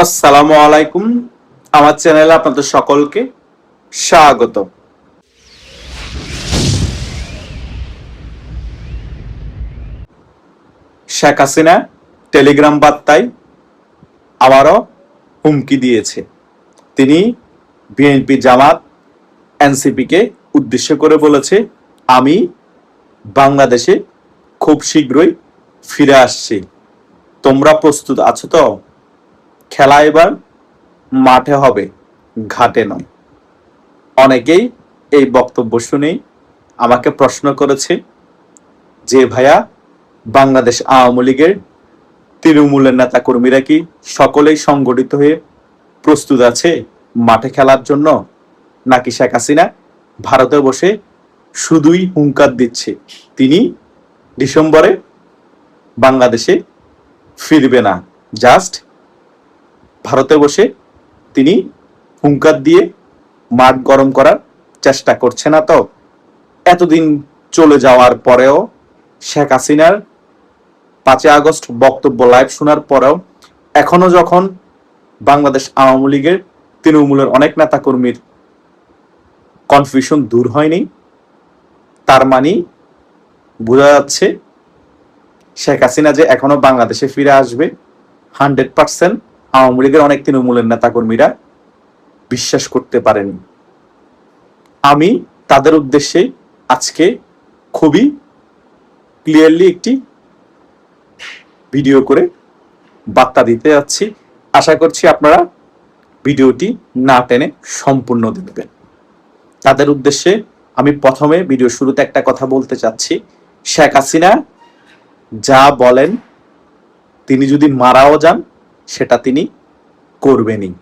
আসসালামু আলাইকুম। আমার চ্যানেলে আপনাদের সকলকে স্বাগত। শেখ হাসিনা টেলিগ্রাম বার্তায় আবারও হুমকি দিয়েছে। তিনি বিএনপি, জামাত, এনসিপিকে উদ্দেশ্য করে বলেছে, আমি বাংলাদেশে খুব শীঘ্রই ফিরে আসছি, তোমরা প্রস্তুত আছো তো? খেলা এবার মাঠে হবে, ঘাটে নয়। অনেকেই এই বক্তব্য শুনেই আমাকে প্রশ্ন করেছে যে ভাইয়া, বাংলাদেশ আওয়ামী লীগের তৃণমূলের নেতা কর্মীরা কি সকলেই সংগঠিত হয়ে প্রস্তুত আছে মাঠে খেলার জন্য, নাকি শেখ হাসিনা ভারতে বসে শুধুই হুঙ্কার দিচ্ছে তিনি ডিসেম্বরে বাংলাদেশে ফিরবে না, জাস্ট ভারতে বসে তিনি হুঙ্কার দিয়ে মাঠ গরম করার চেষ্টা করছে না তো? এতদিন চলে যাওয়ার পরেও, শেখ হাসিনার 5 আগস্ট বক্তব্য লাইভ শোনার পরেও এখনো যখন বাংলাদেশ আওয়ামী লীগের তৃণমূলের অনেক নেতা কর্মীর কনফিউশন দূর হয়নি, তার মানে বোঝা যাচ্ছে শেখ হাসিনা যে এখনো বাংলাদেশে ফিরে আসবে 100% আওয়ামী লীগের অনেক তৃণমূলের নেতা কর্মীরা বিশ্বাস করতে পারেনি। আমি তাদের উদ্দেশ্যে আজকে খুবই ক্লিয়ারলি একটি ভিডিও করে বার্তা দিতে যাচ্ছি। আশা করছি আপনারা ভিডিওটি না টেনে সম্পূর্ণ দেখবেন। তাদের উদ্দেশ্যে আমি প্রথমে ভিডিও শুরুতে একটা কথা বলতে চাচ্ছি, শেখ হাসিনা যা বলেন তিনি যদি মারাও যান সেটা তিনি করবেনই।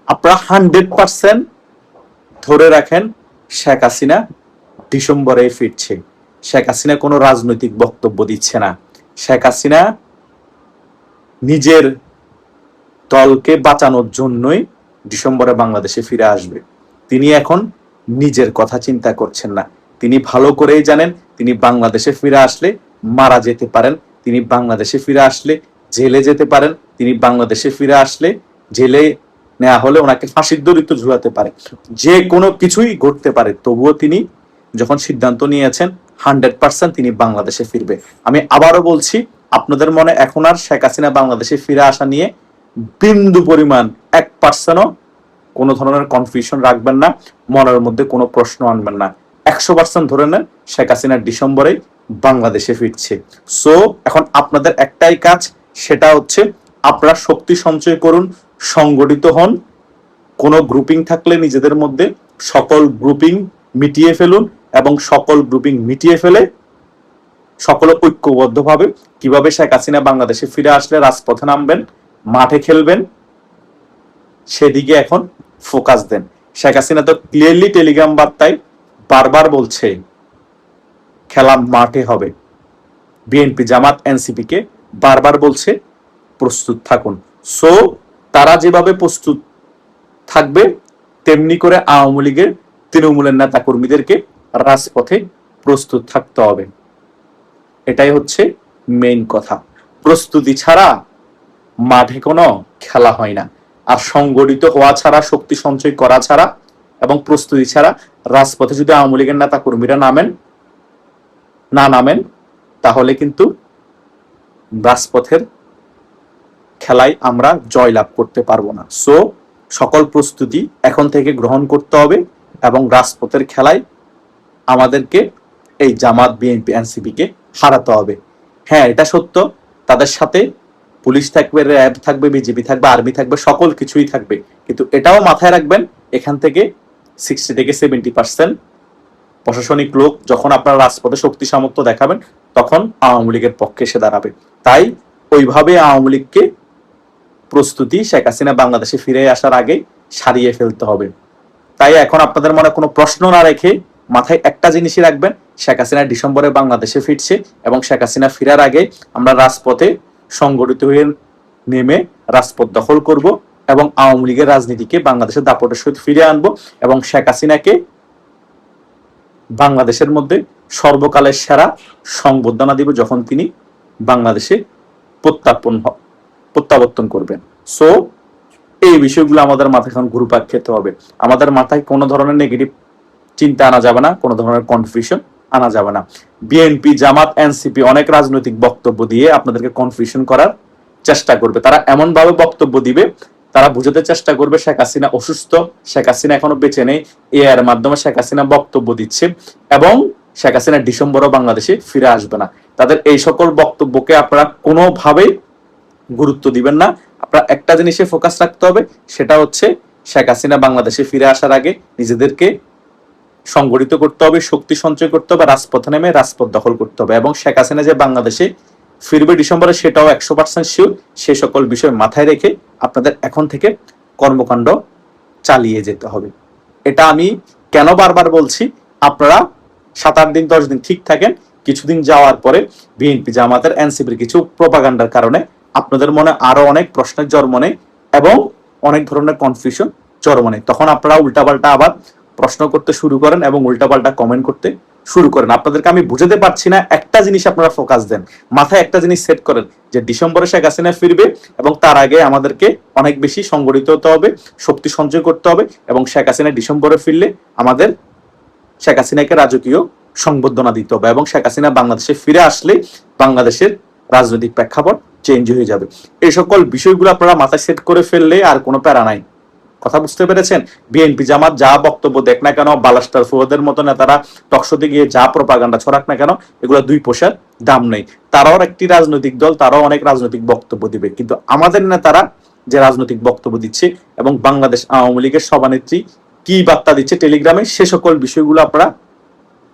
আপনারা 100% ধরে রাখেন শেখ হাসিনা ডিসেম্বরে ফিরছে। শেখ হাসিনা কোনো রাজনৈতিক বক্তব্য দিচ্ছে না। শেখ হাসিনা নিজের দলকে বাঁচানোর জন্যই ডিসেম্বরে বাংলাদেশে ফিরে আসবে। তিনি এখন নিজের কথা চিন্তা করছেন না। তিনি ভালো করেই জানেন তিনি বাংলাদেশে ফিরে আসলে মারা যেতে পারেন, তিনি বাংলাদেশে ফিরে আসলে জেলে যেতে পারেন, তিনি বাংলাদেশে ফিরে আসলে জেলে নেওয়া হলে ওনাকে ফাঁসির দড়িতে ঝুলাতে পারে, যে কোনো কিছুই ঘটতে পারে। তবুও তিনি যখন সিদ্ধান্ত নিয়েছেন 100% তিনি বাংলাদেশে ফিরবে। আমি আবারও বলছি, আপনাদের মনে এখন আর শেখ হাসিনা বাংলাদেশে ফিরে আসা নিয়ে বিন্দু পরিমাণ 1%ও কোনো ধরনের কনফিউশন রাখবেন না, মনের মধ্যে কোনো প্রশ্ন আনবেন না। 100% ধরে নেন শেখ হাসিনা ডিসেম্বরে বাংলাদেশে ফিরছে। সো এখন আপনাদের একটাই কাজ, সেটা হচ্ছে আপনারা শক্তি সঞ্চয় করুন, সংগঠিত হন। কোনো গ্রুপিং থাকলে নিজেদের মধ্যে সকল গ্রুপিং মিটিয়ে ফেলুন, এবং সকল গ্রুপিং মিটিয়ে ফেলে সকলে ঐক্যবদ্ধভাবে কিভাবে শেখ হাসিনা বাংলাদেশে ফিরে আসলে রাজপথে নামবেন, মাঠে খেলবেন, সেদিকে এখন ফোকাস দেন। শেখ হাসিনা তো ক্লিয়ারলি টেলিগ্রাম বার্তায় বারবার বলছে খেলা মাঠে হবে। বিএনপি, জামাত, এনসিপি কে বারবার বলছে প্রস্তুত থাকুন। সো তারা যেভাবে প্রস্তুত থাকবে তেমনি করে আওয়ামী লীগের তৃণমূলের নেতা কর্মীদেরকে রাজপথে প্রস্তুত থাকতে হবে। এটাই হচ্ছে মেইন কথা। প্রস্তুতি ছাড়া মাঠে কোনো খেলা হয় না। আর সংগঠিত হওয়া ছাড়া, শক্তি সঞ্চয় করা ছাড়া এবং প্রস্তুতি ছাড়া রাজপথে যদি আওয়ামী লীগের নেতা কর্মীরা নামেন তাহলে কিন্তু রাজপথের খেলায় আমরা জয়লাভ করতে পারবো না। সো সকল প্রস্তুতি এখন থেকে গ্রহণ করতে হবে এবং রাজপথের খেলায় আমাদেরকে এই জামাত, বিএনপি, এনসিপি কে হারাতে হবে। হ্যাঁ, এটা সত্য, তাদের সাথে পুলিশ থাকবে, র্যাব থাকবে, বিজিবি থাকবে, আর্মি থাকবে, সকল কিছুই থাকবে। কিন্তু এটাও মাথায় রাখবেন, এখান থেকে 60 থেকে 70% প্রশাসনিক লোক যখন আপনারা রাজপথে শক্তি সামর্থ্য দেখাবেন তখন আওয়ামী লীগের পক্ষে এসে দাঁড়াবে। তাই ওইভাবে আওয়ামী লীগকে প্রস্তুতি শেখ হাসিনা বাংলাদেশে ফিরে আসার আগে সারিয়ে ফেলতে হবে। তাই এখন আপনাদের মনে কোনো প্রশ্ন না রেখে মাথায় একটা জিনিসই রাখবেন, শেখ হাসিনা ডিসেম্বরে বাংলাদেশে ফিরছে এবং শেখ হাসিনা ফিরার আগে আমরা রাজপথে সংগঠিত হয়ে নেমে রাজপথ দখল করব এবং আওয়ামী লীগের রাজনীতিকে বাংলাদেশের দাপটের সহিত ফিরে আনবো এবং শেখ হাসিনাকে বাংলাদেশের মধ্যে সর্বকালের সেরা সংবর্ধনা দিব যখন তিনি বাংলাদেশে প্রত্যাবর্তন করবেন। সো এই বিষয়গুলো আমাদের মাথায় এখন ঘুরপাক খেতে হবে। আমাদের মাথায় কোনো ধরনের নেগেটিভ চিন্তা আনা যাবে না, কোনো ধরনের কনফিউশন আনা যাবে না। বিএনপি, জামাত, এনসিপি অনেক রাজনৈতিক বক্তব্য দিয়ে আপনাদেরকে কনফিউশন করার চেষ্টা করবে। তারা এমন ভাবে বক্তব্য দিবে, তারা বুঝাতে চেষ্টা করবে শেখ হাসিনা অসুস্থ, শেখ হাসিনা এখনো বেঁচে নেই, এর মাধ্যমে শেখ হাসিনা বক্তব্য দিচ্ছে এবং শেখ হাসিনা ডিসেম্বরও বাংলাদেশে ফিরে আসবে না। তাদের এই সকল বক্তব্যকে আপনারা কোনোভাবেই গুরুত্ব দিবেন না। আপনারা একটা জিনিসে ফোকাস রাখতে হবে, সেটা হচ্ছে শেখ হাসিনা বাংলাদেশে ফিরে আসার আগে নিজেদেরকে সংগঠিত করতে হবে, শক্তি সঞ্চয় করতে হবে, রাজপথে নেমে রাজপথ দখল করতে হবে এবং শেখ হাসিনা যে বাংলাদেশে ফিরবে ডিসেম্বরে সেটাও 100% শিওর। সে সকল বিষয় মাথায় রেখে আপনাদের এখন থেকে কর্মকাণ্ড চালিয়ে যেতে হবে। এটা আমি কেন বারবার বলছি, আপনারা 7-8 দিন 10 দিন ঠিক থাকেন, কিছুদিন যাওয়ার পরে বিএনপি, জামাতের, এনসিপির কিছু প্রোপাগান্ডার কারণে আপনাদের মনে আরো অনেক প্রশ্নের জন্ম নেয় এবং অনেক ধরনের কনফিউশন জন্ম নেয়। তখন আপনারা উল্টাপাল্টা আবার প্রশ্ন করতে শুরু করেন এবং উল্টাপাল্টা কমেন্ট করতে শুরু করেন। আপনাদেরকে আমি বুঝাতে পারছি না, একটা জিনিস আপনারা ফোকাস দেন, মাথায় একটা জিনিস সেট করেন যে ডিসেম্বরে শেখ হাসিনা ফিরবে এবং তার আগে আমাদেরকে অনেক বেশি সংগঠিত হতে হবে, শক্তি সঞ্চয় করতে হবে এবং শেখ হাসিনা ডিসেম্বরে ফিরলে আমাদের শেখ হাসিনাকে রাজকীয় সংবর্ধনা দিতে হবে এবং শেখ হাসিনা বাংলাদেশে ফিরে আসলে বাংলাদেশের রাজনৈতিক প্রেক্ষাপট চেঞ্জ হয়ে যাবে। এই সকল বিষয়গুলো আপনারা মাথায় সেট করে ফেললে আর কোনো প্যারা নাই। কথা বুঝতে পেরেছেন? বিএনপি, জামাত যা বক্তব্য দেখ না কেন, বালাস্টার ফুয়াদের মতো নেতারা টকশোতে গিয়ে যা প্রপাগান্ডা ছড়াক না কেন, এগুলো 2 পয়সার দাম নেই। তারাও একটি রাজনৈতিক দল, তারাও অনেক রাজনৈতিক বক্তব্য দিবে, কিন্তু আমাদের নেতারা যে রাজনৈতিক বক্তব্য দিচ্ছে এবং বাংলাদেশ আওয়ামী লীগের সভানেত্রী কি বার্তা দিচ্ছে টেলিগ্রামে, সে সকল বিষয়গুলো আপনারা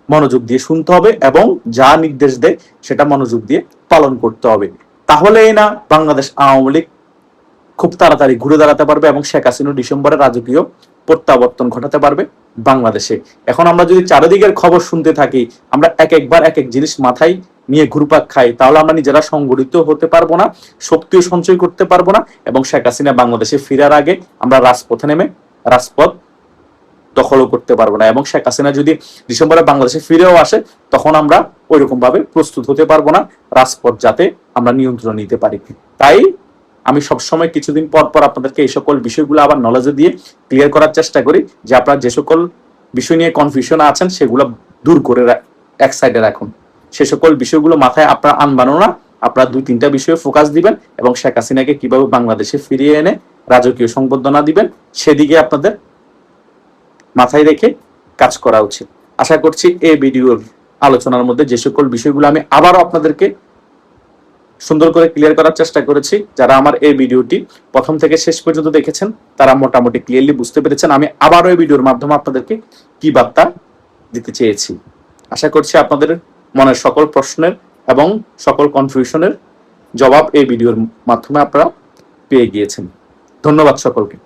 মনোযোগ দিয়ে শুনতে হবে এবং যা নির্দেশ দেয় সেটা মনোযোগ দিয়ে পালন করতে হবে। তাহলেই না বাংলাদেশ আওয়ামী লীগ খুব তাড়াতাড়ি ঘুরে দাঁড়াতে পারবে এবং শেখ হাসিনা ডিসেম্বরে রাজকীয় প্রত্যাবর্তন ঘটাতে পারবে বাংলাদেশে। এখন আমরা যদি চারিদিকের খবর শুনতে থাকি, আমরা একবার এক এক জিনিস মাথায় নিয়ে ঘুরপাক খাই, তাহলে আমরা নিজেরা সংগঠিত হতে পারবো না, শক্তিও সঞ্চয় করতে পারবো না এবং শেখ হাসিনা বাংলাদেশে ফেরার আগে আমরা রাজপথে নেমে রাজপথ দখলও করতে পারবো না এবং শেখ হাসিনা যদি ডিসেম্বরে বাংলাদেশে ফিরেও আসে তখন আমরা ওইরকম ভাবে প্রস্তুত হতে পারবো না রাজপথ যাতে আমরা নিয়ন্ত্রণ নিতে পারি। তাই আমি সবসময় কিছুদিন পর পর আপনাদেরকে এই সকল বিষয়গুলো আবার নলেজে দিয়ে ক্লিয়ার করার চেষ্টা করি যে আপনারা যে সকল বিষয় নিয়ে কনফিউশন আছেন সেগুলো দূর করে এক সাইডে রাখুন। সে সকল বিষয়গুলো মাথায় আপনারা আনবানো না, আপনারা 2-3টা বিষয়ে ফোকাস দিবেন এবং শেখ হাসিনাকে কিভাবে বাংলাদেশে ফিরিয়ে এনে রাজকীয় সংবর্ধনা দিবেন সেদিকে আপনাদের মাথায় রেখে কাজ করা উচিত। আশা করছি এই ভিডিওর আলোচনার মধ্যে যে সকল বিষয়গুলো আমি আবারও আপনাদেরকে সুন্দর করে ক্লিয়ার করার চেষ্টা করেছি, যারা আমার এই ভিডিওটি প্রথম থেকে শেষ পর্যন্ত দেখেছেন তারা মোটামুটি ক্লিয়ারলি বুঝতে পেরেছেন আমি আবারও এই ভিডিওর মাধ্যমে আপনাদেরকে কি বার্তা দিতে চেয়েছি। আশা করছি আপনাদের মনের সকল প্রশ্নের এবং সকল কনফিউশনের জবাব এই ভিডিওর মাধ্যমে আপনারা পেয়ে গিয়েছেন। ধন্যবাদ সকলকে।